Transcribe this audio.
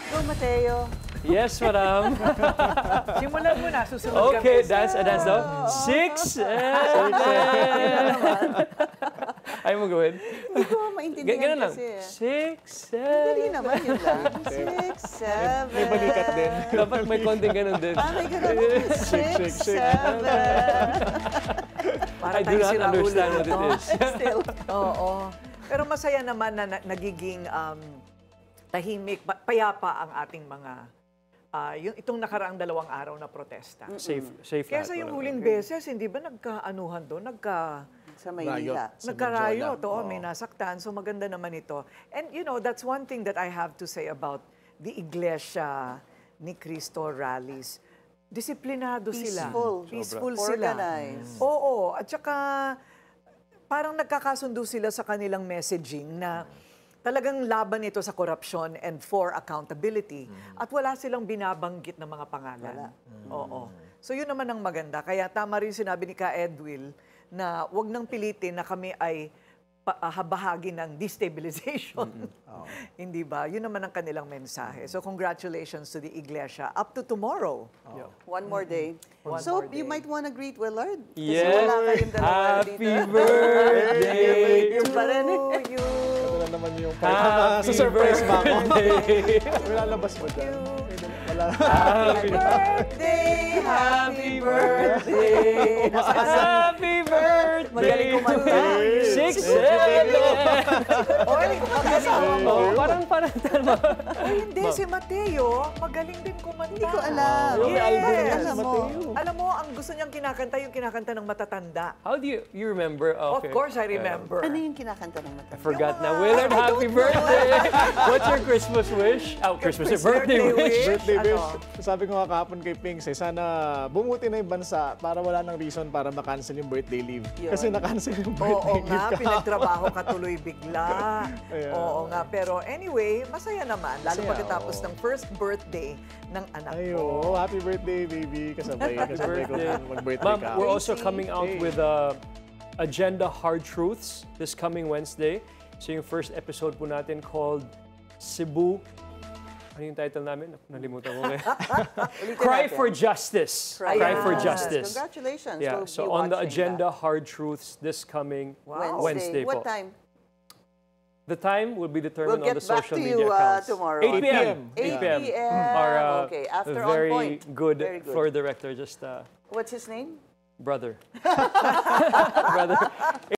Go, Mateo. Yes, madam. Simulan mo na, susunod Okay, kami. dance daw. 6, 7. Ay mo gawin. Hindi ko maintindihan Ganun lang. kasi. 6, Dali 7. naman yun lang. 6, 7. May balikat din. Dapat may konting ganun din. May ganun. 6, 7. I do not understand what it is. Still. Oo. Pero masaya naman na nagiging tahimik, payapa ang ating mga itong nakaraang 2 araw na protesta. Safe Kesa lahat, yung walang- huling beses, hindi ba nagkaanuhan doon? Sa Maynila. Nagkarayo, may nasaktan. So maganda naman ito. And you know, that's one thing that I have to say about the Iglesia ni Cristo rallies. Disiplinado sila. Peaceful sila. Organized. Oo. At saka, parang nagkakasundo sila sa kanilang messaging na talagang laban ito sa corruption and for accountability. At wala silang binabanggit na mga pangalan. Oo. So yun naman ang maganda. Kaya tama rin sinabi ni Ka Edwil na wag nang pilitin na kami ay bahagi ng destabilization. Hindi ba? Yun naman ang kanilang mensahe. So congratulations to the Iglesia. Up to tomorrow. One more day. So, you might want to greet Willard. Kasi Yes. wala kayong dalawa Happy dito. birthday Yung pa rin eh. you. Ito na naman yung Happy surprise ba ako? birthday. May lalabas mo dyan. Wala. Happy Birthday! Happy birthday! Happy birthday! Magaling kumanta. 6, 7. Oy, magaling. Oh, parang tama. Oy, hindi. Si Mateo, magaling din kumanta. Hindi ko alam. Yung may album Yes. niya, Alam mo. Mateo. Alam mo, ang gusto niyang kinakanta, yung kinakanta ng matatanda. How do you remember? Of Okay. course, I remember. Ano yung kinakanta ng mata? I forgot na. Yung mga- Willard, I don't happy know. birthday! What's your Christmas wish? Oh, Christmas birthday wish. Birthday Ano? wish. Sabi ko nga kahapon kay Pinks, sana bumuti na yung bansa para wala nang reason para makancel yung birthday leave. Yun. Kasi na-cancel yung birthday Oo leave nga, kahapon. pinagtrabaho ka tuloy bigla. Ayan. Oo nga, pero anyway, masaya naman. Lalo Masaya, pagkatapos oo. ng first birthday ng anak Ay, mo. oo. Happy birthday, baby. Kasabay ko Birthday. mag-birthday Ma'am, ka. we're also coming out with Agenda Hard Truths this coming Wednesday. So yung first episode po natin called Cebu. Ano yung title namin? Nalimutan ko. Cry for Justice. Cry for Yes. Justice. Congratulations. Yeah, We'll so be on the watching Agenda that. Hard Truths this coming Wow. Wednesday po. What time? The time will be determined We'll on the get back social to media you accounts. tomorrow. 8 p.m. 8 p.m. Our Okay, after On very Point. good Very good. floor director, just What's his name? brother. Brother.